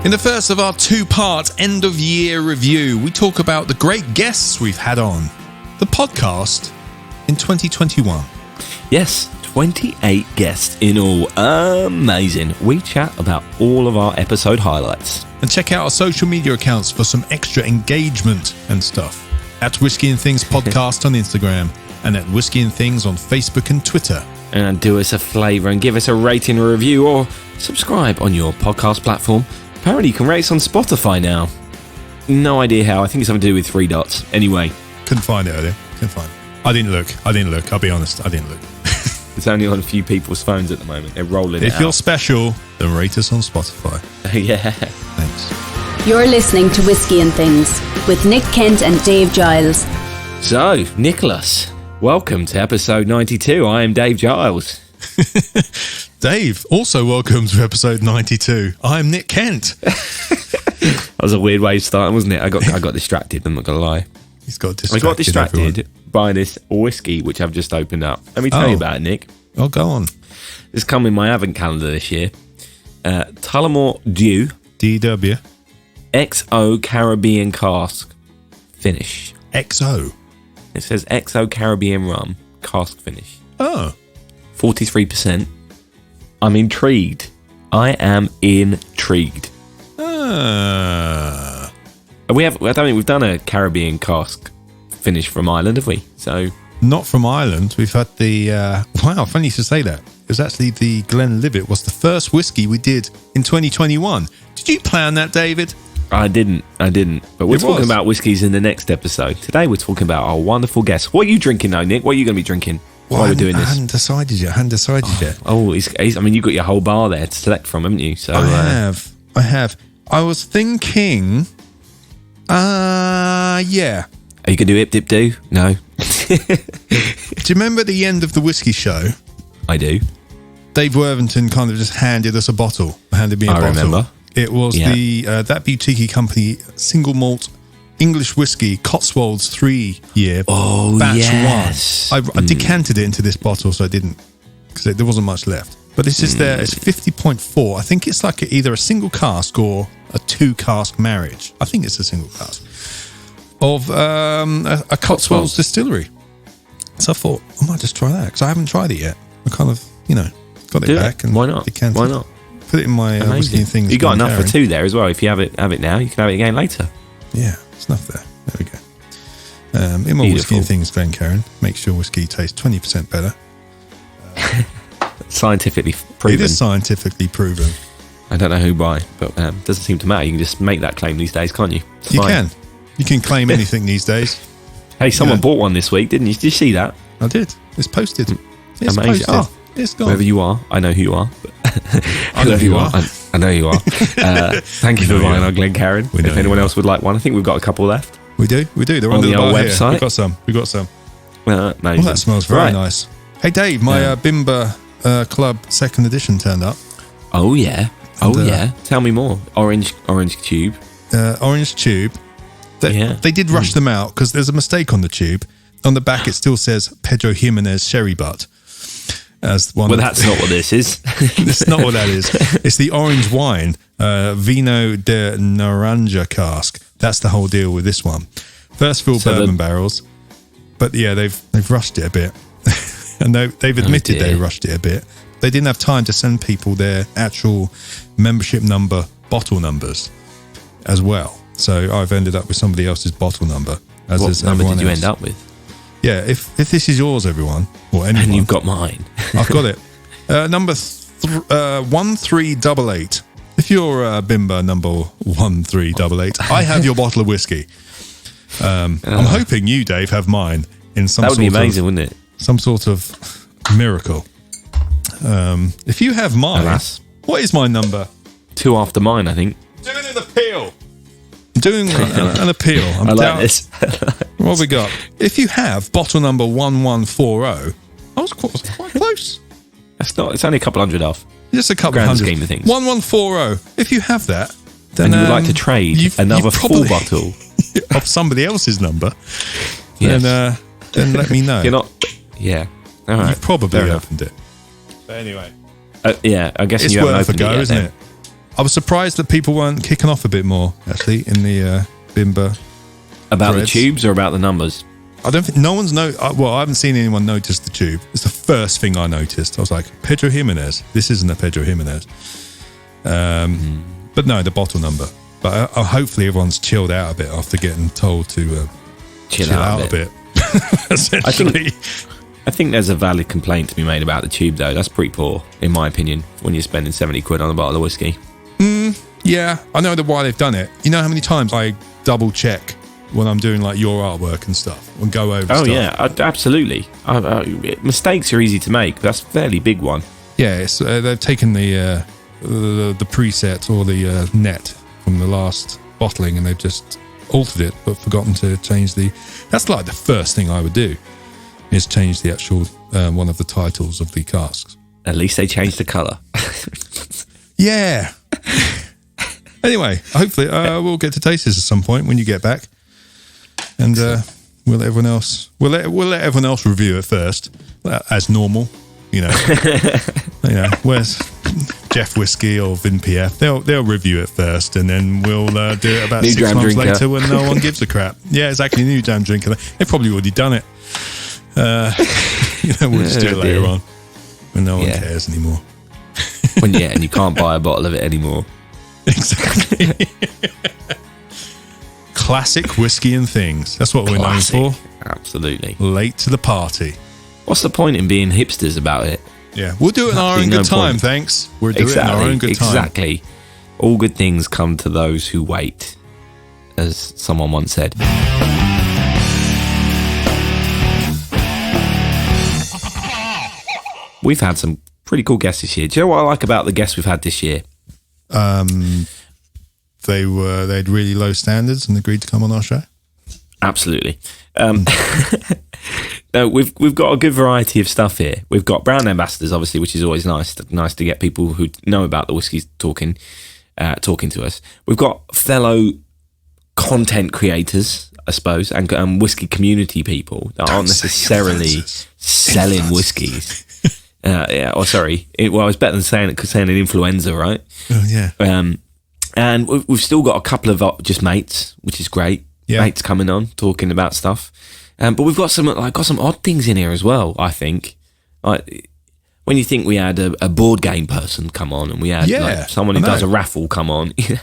In the first of our two-part end-of-year review, we talk about the great guests we've had on the podcast in 2021. Yes, 28 guests in all. Amazing. We chat about all of our episode highlights. And check out our social media accounts for some extra engagement and stuff. At Whisky and Things Podcast on Instagram and at Whisky and Things on Facebook and Twitter. And do us a favour and give us a rating or review or subscribe on your podcast platform. Apparently you can rate us on Spotify now. No idea how. I think it's something to do with 3 dots. Anyway. Couldn't find it earlier. I didn't look. I'll be honest. I didn't look. It's only on a few people's phones at the moment. They're rolling it out. If you're special, then rate us on Spotify. Yeah. Thanks. You're listening to Whisky and Things with Nick Kent and Dave Giles. So, Nicholas, welcome to episode 92. I am Dave Giles. Dave, also welcome to episode 92. I'm Nick Kent. That was a weird way of starting, wasn't it? I got distracted, I'm not going to lie. He's got distracted. I got distracted by this whiskey, which I've just opened up. Let me tell you about it, Nick. Oh, go on. It's come in my advent calendar this year. Tullamore Dew. DW. XO Caribbean Cask Finish. XO? It says XO Caribbean Rum Cask Finish. Oh. 43%. I'm intrigued. I am intrigued. I don't think we've done a Caribbean cask finish from Ireland, have we? So not from Ireland. We've had the wow, funny you should say that. It was actually the Glenlivet was the first whiskey we did in 2021. Did you plan that, David? I didn't. But we're talking about whiskies in the next episode. Today we're talking about our wonderful guests. What are you drinking though, Nick? What are you going to be drinking while we're doing this? I hadn't decided yet. Oh, I mean, you've got your whole bar there to select from, haven't you? So I have. I was thinking, yeah. Are you going to do Ip Dip Do? No. Do you remember the end of the whiskey show? I do. Dave Worthington kind of just handed me a bottle. I remember. It was that Boutique Company single malt English whiskey Cotswolds 3-year batch 1. I decanted it into this bottle, so I didn't, because there wasn't much left. But this is there. It's 50.4. I think it's like either a single cask or a 2 cask marriage. I think it's a single cask of a Cotswolds distillery. So I thought I might just try that because I haven't tried it yet. I kind of, got it back and why not? Decanted. Why not? Put it in my Whisky and Things. You got enough for 2 there as well. If you have it now, you can have it again later. Yeah, it's enough there. There we go. In my Whisky and Things Glencairn, make sure whiskey tastes 20% better. Scientifically proven. It is scientifically proven. I don't know who by, but doesn't seem to matter. You can just make that claim these days, can't you? You can. You can claim anything these days. Hey, someone bought one this week, didn't you? Did you see that? I did. It's posted. It's amazing. posted. Oh, it's gone. Wherever you are, I know who you are. I know who you are. I know you are. Thank you for buying our Glencairn. If anyone else would like one, I think we've got a couple left. We do. They're on the old website. Here. We've got some. Well, that smells very nice. Hey, Dave, my Bimber Club 2nd edition turned up. Oh, yeah. Tell me more. Orange tube. Orange tube. They did rush them out because there's a mistake on the tube. On the back, it still says Pedro Jimenez Sherry Butt. As one. Well, that's not what this is. It's not what that is. It's the orange wine, Vino de Naranja cask. That's the whole deal with this one. First fill bourbon barrels, but yeah, they've rushed it a bit, and they've admitted they rushed it a bit. They didn't have time to send people their actual membership number, bottle numbers, as well. So I've ended up with somebody else's bottle number. What number did you end up with? Yeah, if this is yours, everyone, or anyone. And you've got mine. I've got it. Number 1388. If you're Bimber number 1388, I have your bottle of whiskey. I'm hoping you, Dave, have mine in some. That would be amazing, wouldn't it? Some sort of miracle. If you have mine, what is my number? 2 after mine, I think. Doing an appeal. Doing an appeal. I like this. What have we got? If you have bottle number 1140, I was quite close. It's only a couple hundred off. Just a couple grand hundred. Scheme of things. 1140. If you have that, then and you would like to trade another full bottle of somebody else's number, yes. then let me know. You're not. Yeah. All right. You've probably opened it. But anyway. Yeah, I guess it's you haven't worth opened a go, it yet, isn't then. it? I was surprised that people weren't kicking off a bit more, actually, in the Bimber. About threads. the tubes or about the numbers? I don't think no one's I haven't seen anyone notice the tube. It's the first thing I noticed. I was like, Pedro Jimenez. This isn't a Pedro Jimenez. But no, the bottle number. But hopefully everyone's chilled out a bit after getting told to chill out a bit. Essentially. I think there's a valid complaint to be made about the tube, though. That's pretty poor, in my opinion, when you're spending 70 quid on a bottle of whiskey. Yeah, I know why they've done it. You know how many times I double check when I'm doing like your artwork and stuff and go over stuff? Oh, yeah, absolutely. Mistakes are easy to make. That's a fairly big one. Yeah, it's, they've taken the preset or the net from the last bottling and they've just altered it but forgotten to change that's like the first thing I would do is change the actual one of the titles of the casks. At least they changed the colour. Yeah. Anyway, hopefully we'll get to taste this at some point when you get back, and we'll let everyone else review it first, as normal. You know, where's Jeff Whiskey or Vin PF? They'll review it first, and then we'll do it about 6 months later when no one gives a crap. Yeah, exactly. New jam drinker. They've probably already done it. We'll just do it later on when no one cares anymore. And you can't buy a bottle of it anymore. Exactly. Classic Whisky and Things. That's what we're known for. Absolutely. Late to the party. What's the point in being hipsters about it? Yeah, we'll do it in our own good time, thanks. We'll do it in our own good time. Exactly. All good things come to those who wait, as someone once said. We've had some pretty cool guests this year. Do you know what I like about the guests we've had this year? They had really low standards and agreed to come on our show. Absolutely. No, we've got a good variety of stuff here. We've got brand ambassadors, obviously, which is always nice to get people who know about the whiskies talking to us. We've got fellow content creators, I suppose, and whiskey community people that aren't necessarily selling whiskies. It's better than saying an influenza, right? Oh yeah. And we've still got a couple of just mates, which is great. Yeah. Mates coming on talking about stuff, but we've got some odd things in here as well. I think, like when you think we had a board game person come on, and we had someone who does a raffle come on. We've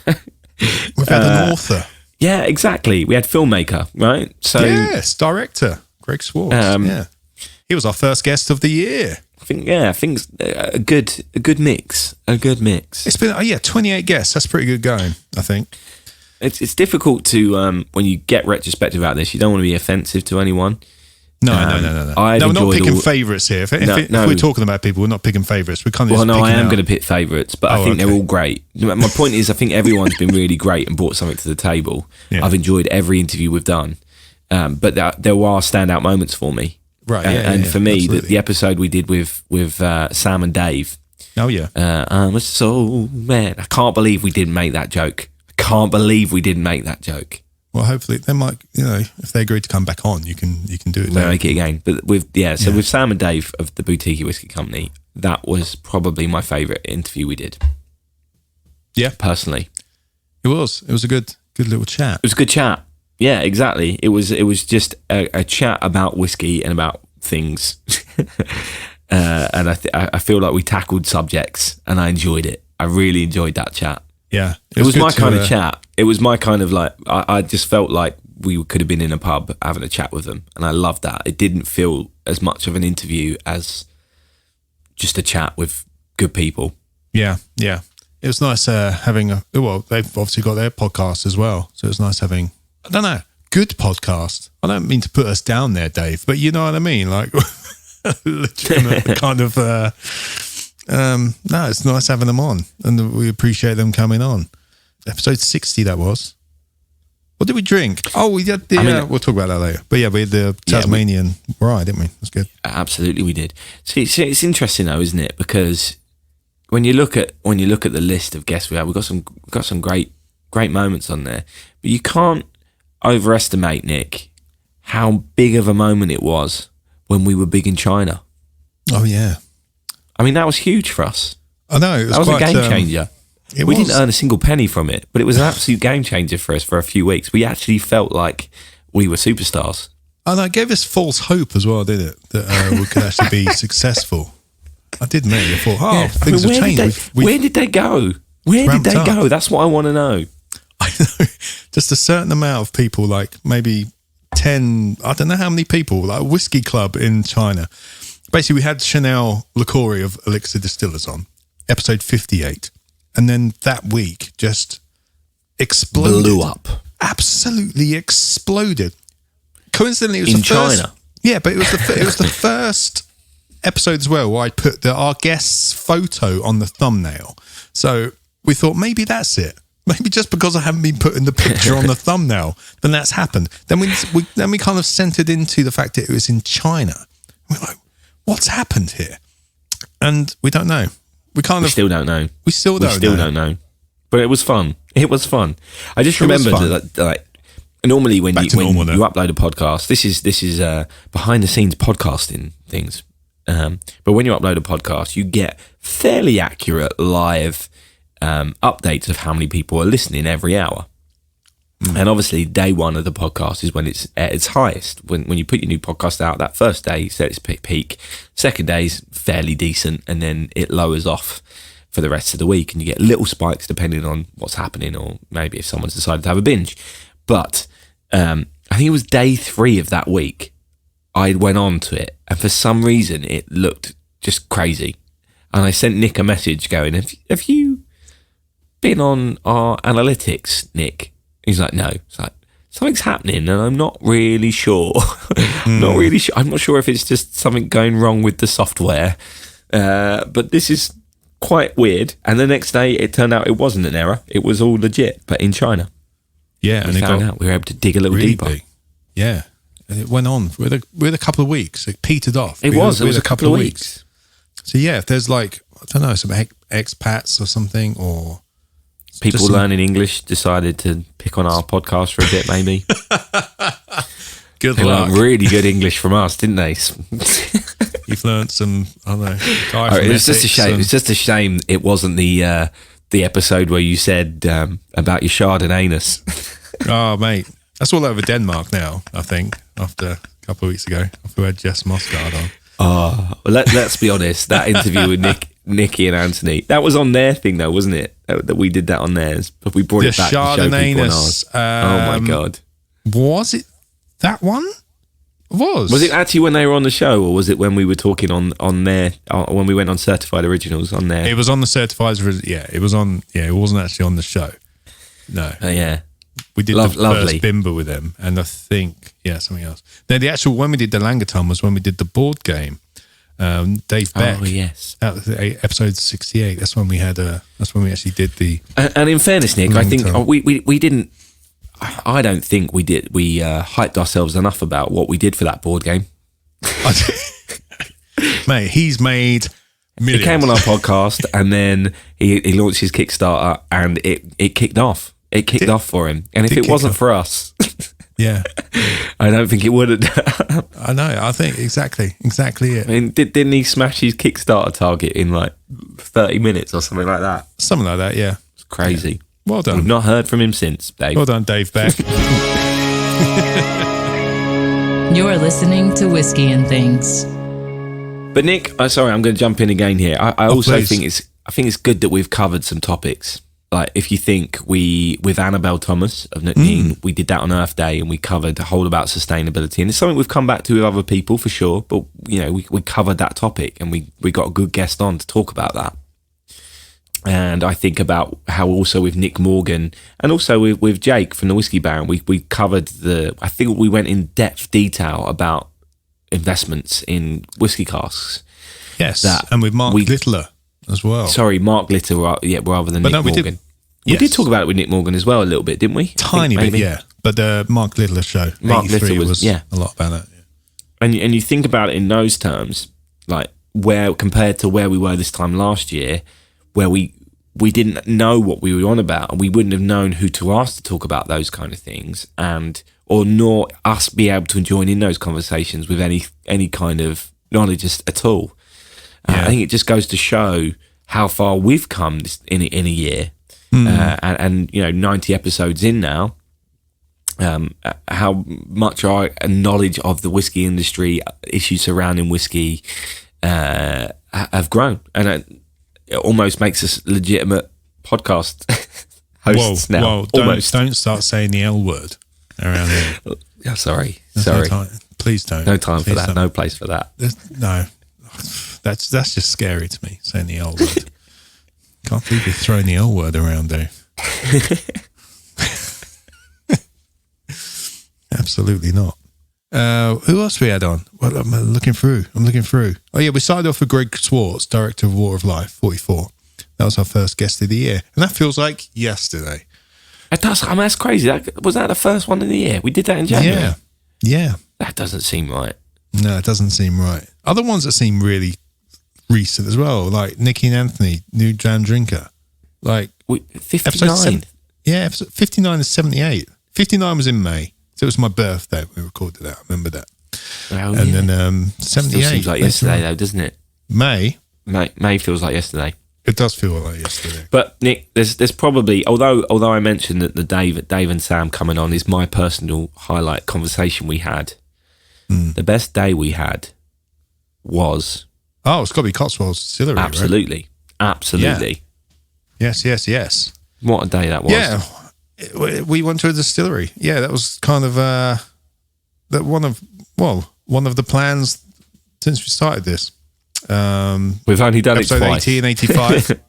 had an author. Yeah, exactly. We had filmmaker, right? So yes, director Greg Swartz. He was our first guest of the year. I think a good mix. It's been 28 guests. That's pretty good going, I think. It's difficult to when you get retrospective about this. You don't want to be offensive to anyone. No. We're not picking favourites here. If we're talking about people, we're not picking favourites. We're kind of I am going to pick favourites, but I think they're all great. My point is, I think everyone's been really great and brought something to the table. Yeah. I've enjoyed every interview we've done, but there are standout moments for me. Right, and for me, the episode we did with Sam and Dave. Oh yeah, I'm a soul man. I can't believe we didn't make that joke. Well, hopefully they might. If they agree to come back on, you can do it. They'll make it again. But with Sam and Dave of the Boutique Whiskey Company, that was probably my favourite interview we did. Yeah, personally, it was. It was a good little chat. It was a good chat. Yeah, exactly. It was just a chat about whiskey and about things, and I feel like we tackled subjects, and I enjoyed it. I really enjoyed that chat. Yeah, it was my kind of chat. It was my kind of like I just felt like we could have been in a pub having a chat with them, and I loved that. It didn't feel as much of an interview as just a chat with good people. Yeah. It was nice having they've obviously got their podcast as well, so it was nice having. I don't know, good podcast. I don't mean to put us down there, Dave, but you know what I mean? Like, legitimate kind of, no, it's nice having them on, and we appreciate them coming on. Episode 60, that was. What did we drink? Oh, we had we'll talk about that later. But yeah, we had the Tasmanian rye, didn't we? That's good. Absolutely, we did. See, it's interesting though, isn't it? Because when you look at the list of guests we had, we've got some great moments on there, but you can't overestimate, Nick, how big of a moment it was when we were big in China. Oh yeah, I mean that was huge for us. I know that was a game changer. We didn't earn a single penny from it, but it was an absolute game changer for us for a few weeks. We actually felt like we were superstars. And it gave us false hope as well, didn't it? That we could actually be successful. I did, mate. I thought, things have changed. Where did they go? Where did they go? That's what I want to know. I know. Just a certain amount of people, like maybe 10, I don't know how many people, like a whiskey club in China. Basically, we had Chanel Liquori of Elixir Distillers on, episode 58. And then that week just exploded. Blew up. Absolutely exploded. Coincidentally, it was in the first, China. Yeah, but it was the first episode as well where I put our guest's photo on the thumbnail. So we thought maybe that's it. Maybe just because I haven't been putting the picture on the thumbnail, then that's happened. Then we kind of centered into the fact that it was in China. We're like, what's happened here? And we don't know. We still don't know. We still don't know. But it was fun. It was fun. I just remembered that, like, normally when you upload a podcast, this is behind the scenes podcasting things. But when you upload a podcast, you get fairly accurate live updates of how many people are listening every hour. And obviously, day one of the podcast is when it's at its highest. When you put your new podcast out, that first day is at its peak. Second day is fairly decent, and then it lowers off for the rest of the week, and you get little spikes depending on what's happening, or maybe if someone's decided to have a binge. But I think it was day 3 of that week, I went on to it, and for some reason it looked just crazy. And I sent Nick a message going, have you been on our analytics, Nick? He's like, no. It's like, something's happening and I'm not really sure. I'm not sure if it's just something going wrong with the software. But this is quite weird. And the next day it turned out it wasn't an error. It was all legit, but in China. Yeah, we found out. We were able to dig a little deeper. Big. Yeah. And it went on with a couple of weeks. It petered off. It was a couple of weeks. So yeah, if there's like, I don't know, some expats or something, or people learning English decided to pick on our podcast for a bit, maybe. Good they luck. learned really good English from us, didn't they? You've learned some, I don't know. It's just a shame. It's just a shame it wasn't the episode where you said about your Chardonnay-ness. Oh, mate. That's all over Denmark now, I think, after a couple of weeks ago, after we had Jess Moscard on. Oh, let's be honest. That interview with Nicky and Anthony, that was on their thing, though, wasn't it? That we did that on theirs, but we brought it back to show people on ours. Oh my god! Was it that one? Was it actually when they were on the show, or was it when we were talking on their when we went on Certified Originals on there? It was on the Certified. Yeah, it was on. Yeah, it wasn't actually on the show. No. Yeah. We did the first Bimber with them, and I think something else. Then the actual when we did the Langaton was when we did the board game. Dave Beck. Oh yes, that was episode 68. That's when we had. That's when we actually did the. And in fairness, Nick, I think we didn't. I don't think we did. We hyped ourselves enough about what we did for that board game. Mate, he's made millions. He came on our podcast, and then he launched his Kickstarter, and it kicked off. It kicked off for him, and if it wasn't for us, yeah, I don't think it would have. I know. I think exactly it. I mean, didn't he smash his Kickstarter target in like 30 minutes or something like that? Something like that, yeah. It's crazy. Yeah. Well done. We've not heard from him since, Dave. Well done, Dave Beck. You're listening to Whisky and Things. But Nick, sorry, I'm going to jump in again here. I also think it's good that we've covered some topics. Like, if you think with Annabelle Thomas of Nutneen, we did that on Earth Day, and we covered the whole about sustainability, and it's something we've come back to with other people for sure. But we covered that topic, and we got a good guest on to talk about that. And I think about how also with Nick Morgan and also with Jake from the Whiskey Baron, we covered I think we went in depth detail about investments in whiskey casks. Yes, and with Mark Littler as well. Sorry, Mark Littler, rather than Nick Morgan. We did talk about it with Nick Morgan as well a little bit, didn't we? Tiny bit, yeah. But the Mark Littler show, Mark Littler was a lot about that. Yeah. And you think about it in those terms, like where compared to where we were this time last year, where we didn't know what we were on about, and we wouldn't have known who to ask to talk about those kind of things, or nor us be able to join in those conversations with any kind of knowledge at all. I think it just goes to show how far we've come in a year, and 90 episodes in now, how much our knowledge of the whiskey industry, issues surrounding whiskey, have grown, and it almost makes us legitimate podcast hosts now. Whoa, don't start saying the L word around here. Oh, sorry. No time. Please don't. No time for that. Don't. No place for that. No, that's just scary to me, saying the L word. Can't believe you're throwing the L word around, Dave. Absolutely not. Who else we had on? Well, I'm looking through. Oh yeah, we started off with Greg Swartz, director of Water of Life, 44. That was our first guest of the year, and that feels like yesterday. It does. I mean, that's crazy. Was that the first one of the year? We did that in January. Yeah. That doesn't seem right. No, it doesn't seem right. Other ones that seem really recent as well, like Nikki and Anthony, New Jam Drinker. Like 59. Episode 59 is 78. 59 was in May. So it was my birthday when we recorded that. I remember that. Oh, and yeah. then 78. Still seems like yesterday though, doesn't it? May feels like yesterday. It does feel like yesterday. But Nick, there's probably, although I mentioned that the Dave and Sam coming on is my personal highlight conversation we had. The best day we had was... Oh, it's got to be Cotswolds Distillery, Absolutely. Right? Absolutely. Yeah. Yes. What a day that was. Yeah. We went to a distillery. Yeah, that was kind of one of the plans since we started this. We've only done it episode twice. 80 and 85.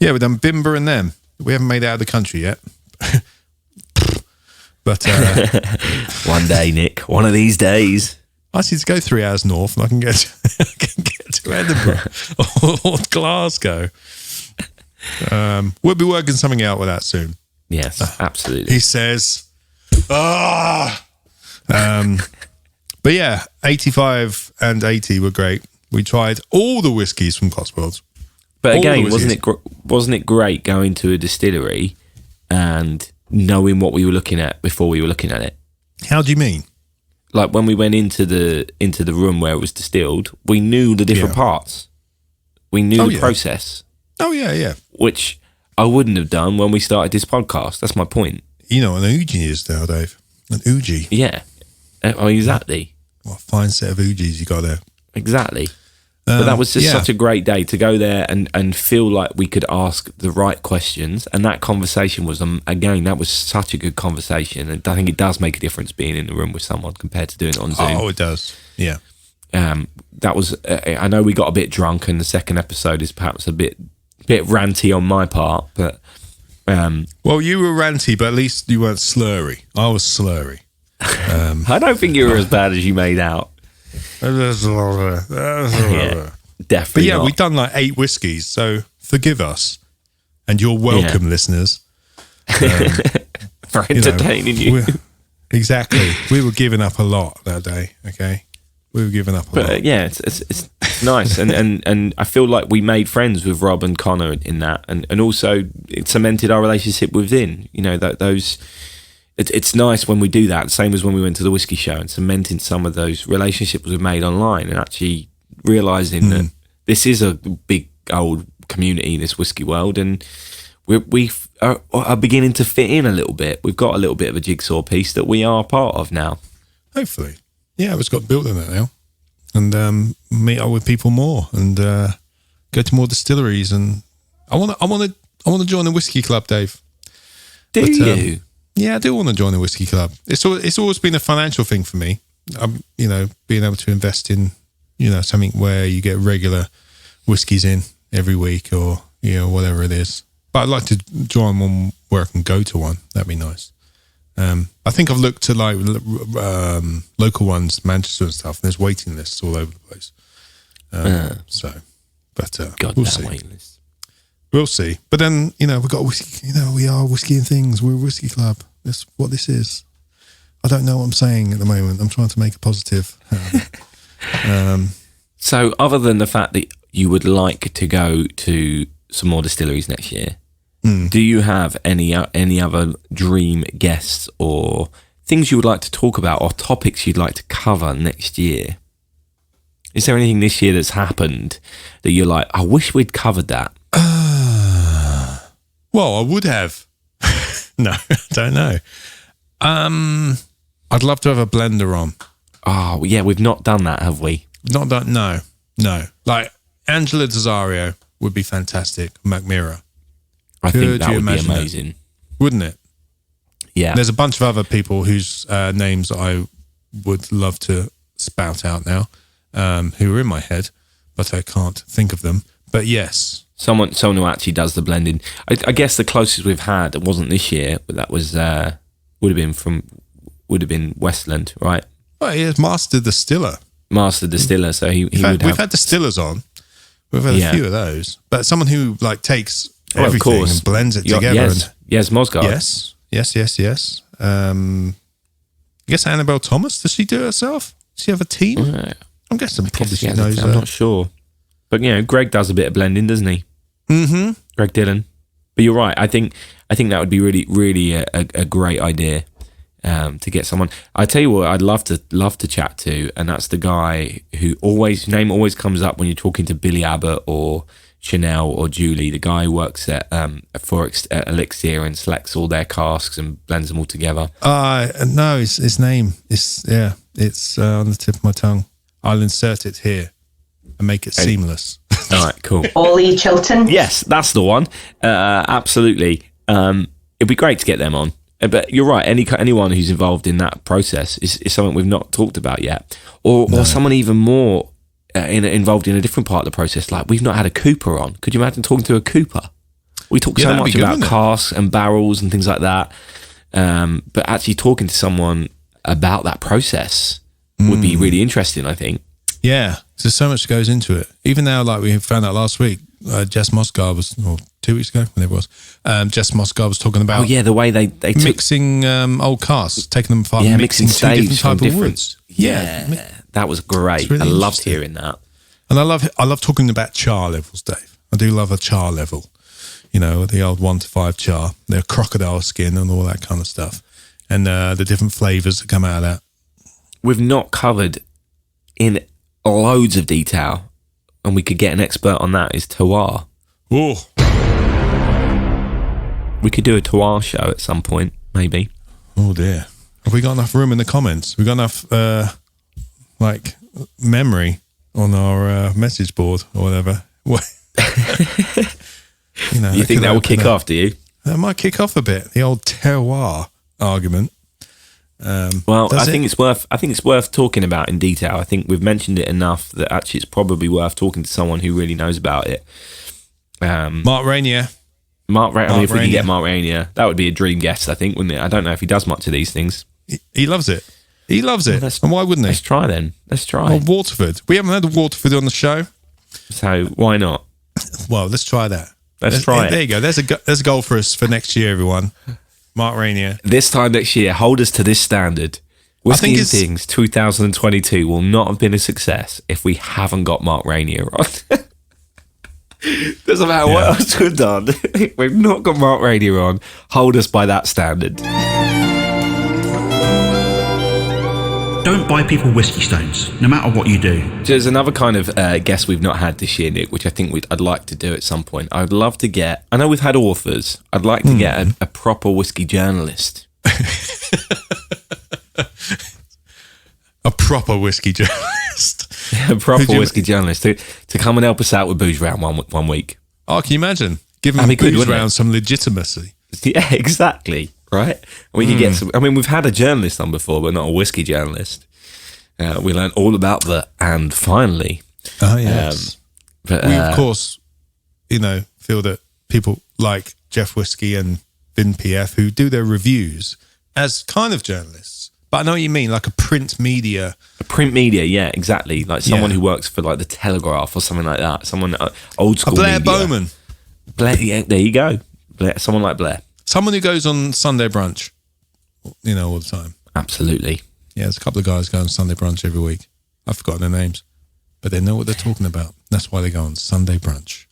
Yeah, we've done Bimber and them. We haven't made it out of the country yet. But one day, Nick. One of these days. I just need to go 3 hours north and I can get to Edinburgh or Glasgow. We'll be working something out with that soon. Yes, absolutely. He says, but yeah, 85 and 80 were great. We tried all the whiskies from Cotswolds. But again, wasn't it great going to a distillery and knowing what we were looking at before we were looking at it? How do you mean? Like when we went into the room where it was distilled, we knew the different parts. We knew the process. Oh yeah. Which I wouldn't have done when we started this podcast. That's my point. You know what an Uji is now, Dave. An Uji. Yeah. Oh, exactly. What a fine set of Ujis you got there. Exactly. But that was just such a great day to go there and feel like we could ask the right questions. And that conversation was, again, that was such a good conversation. And I think it does make a difference being in the room with someone compared to doing it on Zoom. Oh, it does. Yeah. That was, I know we got a bit drunk and the second episode is perhaps a bit ranty on my part, but... well, you were ranty, but at least you weren't slurry. I was slurry. I don't think you were as bad as you made out. Yeah, definitely. But yeah, not. we've done like 8 whiskies, so forgive us, and you're welcome, listeners. For entertaining you. Exactly. We were giving up a lot that day. Okay, we were giving up a lot. Yeah, it's nice, and I feel like we made friends with Rob and Connor in that, and also it cemented our relationship within. You know those. It's nice when we do that, same as when we went to the whiskey show and cementing some of those relationships we've made online and actually realising that this is a big old community in this whiskey world and we are beginning to fit in a little bit. We've got a little bit of a jigsaw piece that we are part of now. Hopefully. Yeah, it's got built in it now. And meet up with people more and go to more distilleries. And I want to join the whiskey club, Dave. Do you? Yeah, I do want to join the whiskey club. It's always been a financial thing for me. Being able to invest in, something where you get regular whiskies in every week or, whatever it is. But I'd like to join one where I can go to one. That'd be nice. I think I've looked to like local ones, Manchester and stuff, and there's waiting lists all over the place. We'll see. Waiting list. We'll see. But then, we've got whiskey, we are Whisky and Things. We're a whiskey club. That's what this is. I don't know what I'm saying at the moment. I'm trying to make a positive. So other than the fact that you would like to go to some more distilleries next year, do you have any other dream guests or things you would like to talk about or topics you'd like to cover next year? Is there anything this year that's happened that you're like, I wish we'd covered that? Well, I would have. No, I don't know. I'd love to have a blender on. Oh, yeah, we've not done that, have we? Not that, no. Like Angela Desario would be fantastic. Macmira. I think Could that you would be imagine amazing. it? Wouldn't it? Yeah. There's a bunch of other people whose names I would love to spout out now, who are in my head, but I can't think of them. But yes. Someone who actually does the blending. I guess the closest we've had, it wasn't this year, but that was would have been Westland, right? Well, he has Master Distiller. Master Distiller, so he would have... We've had distillers on. We've had a few of those. But someone who like takes everything and blends it together. Yes, Mosgard. Yes. I guess Annabelle Thomas, does she do it herself? Does she have a team? I'm guessing probably she knows. I'm not sure. But, Greg does a bit of blending, doesn't he? Mm-hmm. Greg Dillon. But you're right. I think that would be really, really a great idea to get someone. I tell you what, I'd love to chat to, and that's the guy whose name always comes up when you're talking to Billy Abbott or Chanel or Julie. The guy who works at Elixir and selects all their casks and blends them all together. No, his name is it's on the tip of my tongue. I'll insert it here and make it seamless. All right, cool. Ollie Chilton. Yes, that's the one. Absolutely. It'd be great to get them on. But you're right. Anyone who's involved in that process is something we've not talked about yet, or someone even more involved in a different part of the process. Like we've not had a cooper on. Could you imagine talking to a cooper? We talk so much about casks and barrels and things like that, but actually talking to someone about that process would be really interesting, I think. Yeah, there's so much goes into it. Even now, like we found out last week, Jess Mosgard was, or 2 weeks ago, whenever it was, Jess Mosgard was talking about the way they took mixing old casks, taking them apart, mixing two different from type of woods. Yeah, that was great. Really I loved hearing that. And I love talking about char levels, Dave. I do love a char level. The old 1 to 5 char, the crocodile skin and all that kind of stuff. And the different flavours that come out of that. We've not covered in loads of detail, and we could get an expert on that, is terroir. Oh. We could do a terroir show at some point, maybe. Oh dear. Have we got enough room in the comments? We got enough memory on our message board or whatever? You think that will kick off, do you? That might kick off a bit. The old terroir argument. I think it's worth talking about in detail. I think we've mentioned it enough that actually it's probably worth talking to someone who really knows about it. Mark Rainier. If we could get Mark Rainier, that would be a dream guest, I think, wouldn't it? I don't know if he does much of these things. He loves it. He loves it. And why wouldn't he? Let's try then. Let's try. Well, Waterford. We haven't had Waterford on the show. So why not? Well, let's try that. Let's try it. There you go. There's a goal for us for next year, everyone. Mark Rainier. This time next year, hold us to this standard. Whisky and Things 2022 will not have been a success if we haven't got Mark Rainier on. Doesn't matter what else we've done. We've not got Mark Rainier on. Hold us by that standard. Don't buy people whiskey stones, no matter what you do. There's another kind of guest we've not had this year, Nick, which I think I'd like to do at some point. I'd love to get, I know we've had authors, I'd like to get a proper whiskey journalist. A proper whiskey journalist. A proper whiskey journalist to come and help us out with Booze Round one week. Oh, can you imagine? Giving Booze Round some legitimacy. Yeah, exactly. Right? We could get some. I mean, we've had a journalist on before, but not a whiskey journalist. We learned all about the and finally. Oh, yes. But we, of course, feel that people like Jeff Whiskey and Vin PF who do their reviews as kind of journalists. But I know what you mean, like a print media. A print media, yeah, exactly. Like someone who works for like the Telegraph or something like that. Someone old school. Blair media. Bowman. Blair, yeah, there you go. Someone like Blair. Someone who goes on Sunday brunch, all the time. Absolutely. Yeah, there's a couple of guys go on Sunday brunch every week. I've forgotten their names, but they know what they're talking about. That's why they go on Sunday brunch.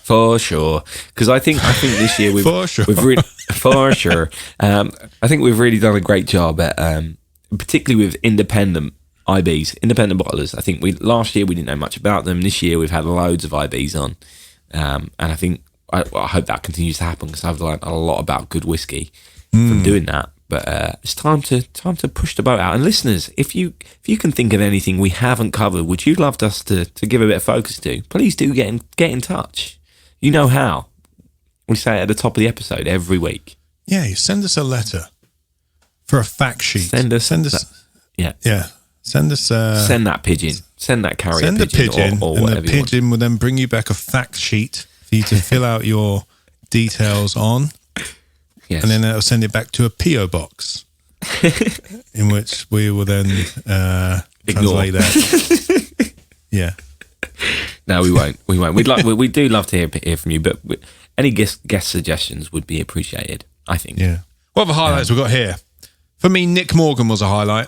For sure, because I think this year we've really, for sure. I think we've really done a great job at, particularly with independent IBs, independent bottlers. I think last year we didn't know much about them. This year we've had loads of IBs on, and I think I hope that continues to happen because I've learned a lot about good whiskey from doing that. But it's time to push the boat out. And listeners, if you can think of anything we haven't covered, which you'd love us to give a bit of focus to, please do get in touch. You know how. We say it at the top of the episode every week. Yeah, you send us a letter for a fact sheet. Send us. Yeah. Send us. Send that pigeon. Send that carrier pigeon. Send the pigeon, or and whatever the pigeon will then bring you back a fact sheet for you to fill out your details on. Yes. And then it'll send it back to a PO box, in which we will then translate that. Yeah. No, we won't. We won't. We do love to hear from you, but any guest suggestions would be appreciated, I think. Yeah. What other highlights we got here? For me, Nick Morgan was a highlight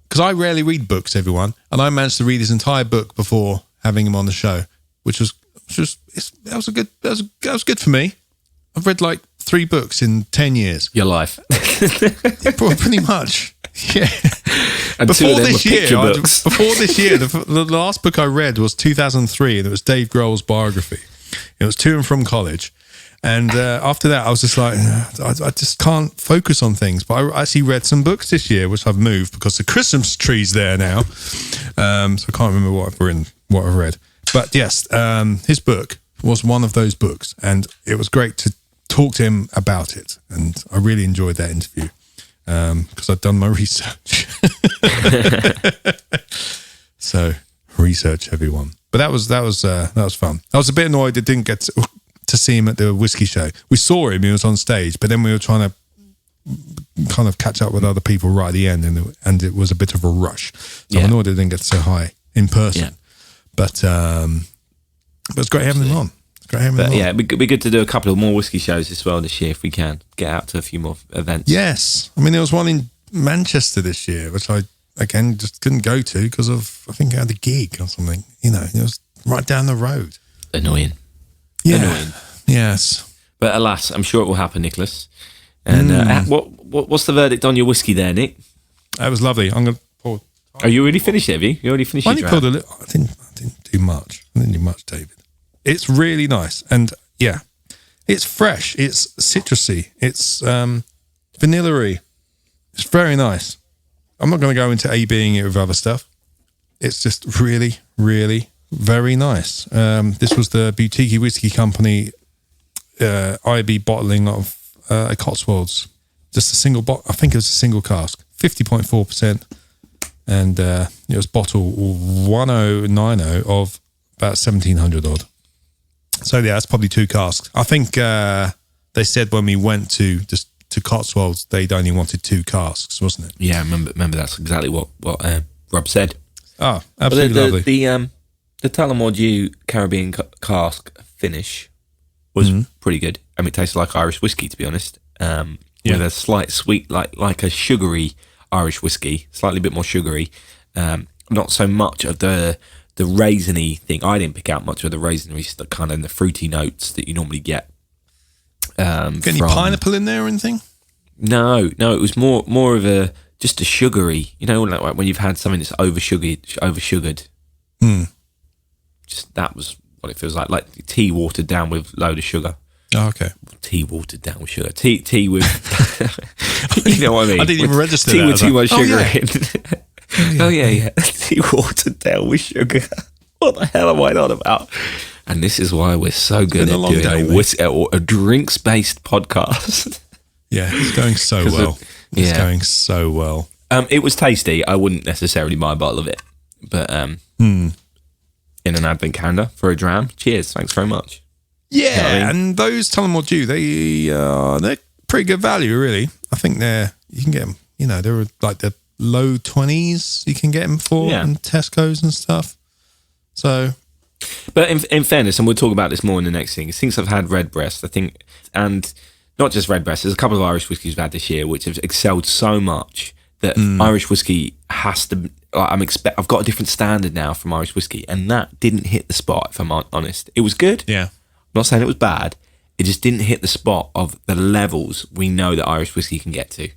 because I rarely read books, everyone, and I managed to read his entire book before having him on the show, which was good for me. I've read like 3 books in 10 years. Your life. Pretty much. Yeah. And before this year, the the last book I read was 2003, and it was Dave Grohl's biography. It was To and From College. And after that, I was just like, I just can't focus on things. But I actually read some books this year, which I've moved because the Christmas tree's there now. So I can't remember what I've read. But yes, his book was one of those books, and it was great to talk to him about it. And I really enjoyed that interview because I'd done my research. So research, everyone. But that was fun. I was a bit annoyed I didn't get to see him at the whiskey show. We saw him; he was on stage, but then we were trying to kind of catch up with other people right at the end, and it was a bit of a rush. So I'm annoyed I didn't get to say hi in person. Yeah. But it's great having him on. Yeah, it'd be good to do a couple of more whiskey shows as well this year if we can. Get out to a few more events. Yes. I mean, there was one in Manchester this year, which I, again, just couldn't go to because of, I think I had a gig or something. You know, it was right down the road. Annoying. Yeah. Annoying. Yes. But alas, I'm sure it will happen, Nicholas. And what's the verdict on your whiskey there, Nick? That was lovely. I'm going to pour. Oh, you already finished it, have you? You already finished it? I didn't do much. I didn't do much, David. It's really nice. And yeah, it's fresh. It's citrusy. It's vanilla-y. It's very nice. I'm not going to go into A-Bing it with other stuff. It's just really, really very nice. This was the Boutique Whiskey Company IB bottling of a Cotswolds. Just a single bottle. I think it was a single cask. 50.4%. And it was bottle 1090 of about 1700 odd. So yeah, that's probably 2 casks. I think they said when we went to Cotswolds, they'd only wanted 2 casks, wasn't it? Yeah, remember that's exactly what Rob said. Oh, absolutely lovely. The Tullamore Dew Caribbean cask finish was pretty good. I mean, it tasted like Irish whiskey, to be honest. With a slight sweet, like a sugary Irish whiskey, slightly bit more sugary. Not so much of the raisiny thing. I didn't pick out much of the raisiny, the kind of the fruity notes that you normally get. Got any pineapple in there or anything? No, it was more of just a sugary. You know, like when you've had something that's oversugared. Just that was what it feels like tea watered down with load of sugar. Oh, okay. Tea watered down with sugar. Tea with, you know what I mean? I didn't even register tea that. With too much sugar in. Oh yeah. Tea watered down with sugar. What the hell am I on about? And this is why we're so good at doing a drinks-based podcast. Yeah, it's going so well. It's going so well. It was tasty. I wouldn't necessarily buy a bottle of it, but in an advent calendar for a dram. Cheers. Thanks very much. Yeah, you know what I mean? And those Tullamore Dew, they're pretty good value, really. I think you can get them. You know, they're like the low 20s. You can get them for in Tesco's and stuff. So, but in fairness, and we'll talk about this more in the next thing. Since I've had Redbreast, I think, and not just Redbreast, there's a couple of Irish whiskies we've had this year which have excelled so much that Irish whiskey has to. I've got a different standard now from Irish whiskey, and that didn't hit the spot. If I'm honest, it was good. Yeah. I'm not saying it was bad. It just didn't hit the spot of the levels we know that Irish whiskey can get to.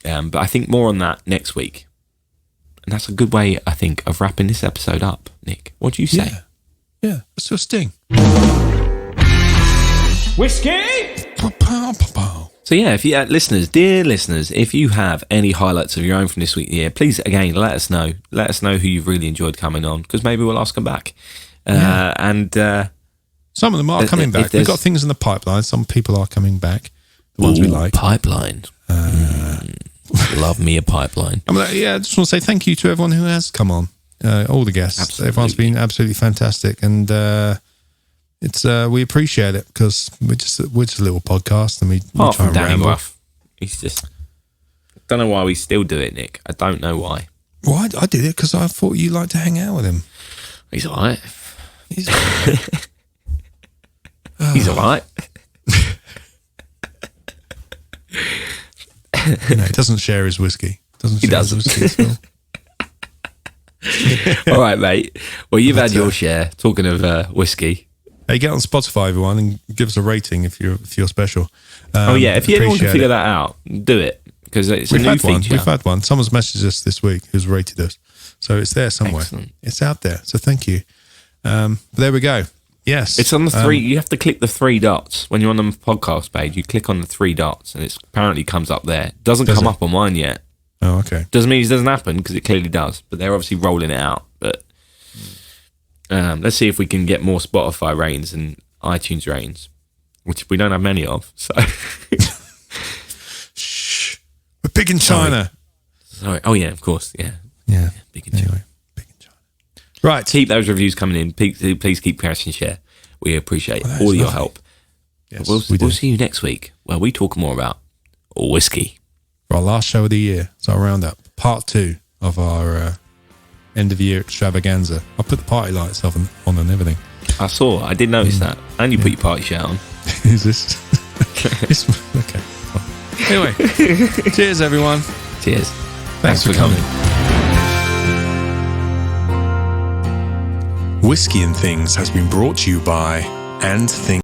But I think more on that next week. And that's a good way, I think, of wrapping this episode up, Nick. What do you say? Yeah. Let's do a sting. Whiskey! So yeah, if you dear listeners, if you have any highlights of your own from this week year, please again let us know. Let us know who you've really enjoyed coming on, because maybe we'll ask them back. And some of them are coming back. We've got things in the pipeline. Some people are coming back. The ones we like. Pipeline. Love me a pipeline. I just want to say thank you to everyone who has come on. All the guests. Absolutely. Everyone's been absolutely fantastic, and it's we appreciate it, because we're just a little podcast, and we Apart try from and Danny ramble. Ruff, he's just. I don't know why we still do it, Nick. I don't know why. Well, I did it because I thought you liked to hang out with him. He's all right. He's all right. He's all right. He doesn't share his whiskey. He doesn't. His whiskey as well. All right, mate. Well, you've had your share. Talking of whiskey. Hey, get on Spotify, everyone, and give us a rating if you're special. If anyone can appreciate figure it. that out, do it, because it's We've a new had one. feature. We've had one. Someone's messaged us this week who's rated us, so it's there somewhere. Excellent. It's out there. So thank you. But there we go. Yes, It's on the three. You have to click the three dots when you're on the podcast page. You click on the three dots, and it apparently comes up there. Doesn't Does come it? up on mine yet. Oh, okay. Doesn't mean it doesn't happen, because it clearly does. But they're obviously rolling it out. But let's see if we can get more Spotify ratings and iTunes ratings, which we don't have many of. So Shh. We're big in China. sorry. Oh yeah, of course. Yeah. Yeah. Big in China. Anyway, big in China. Right. Keep those reviews coming in. Please keep pressing share. We appreciate Well, that all is your lovely. help. Yes, We'll we do. see you next week, where we talk more about whiskey. For our last show of the year. So our roundup, part 2 of our end of year extravaganza. I put the party lights on and everything. I saw. I did notice that. And you put your party shirt on. Is this? Okay. Fine. Anyway, cheers, everyone. Cheers. Thanks for coming. Whisky and Things has been brought to you by And Things.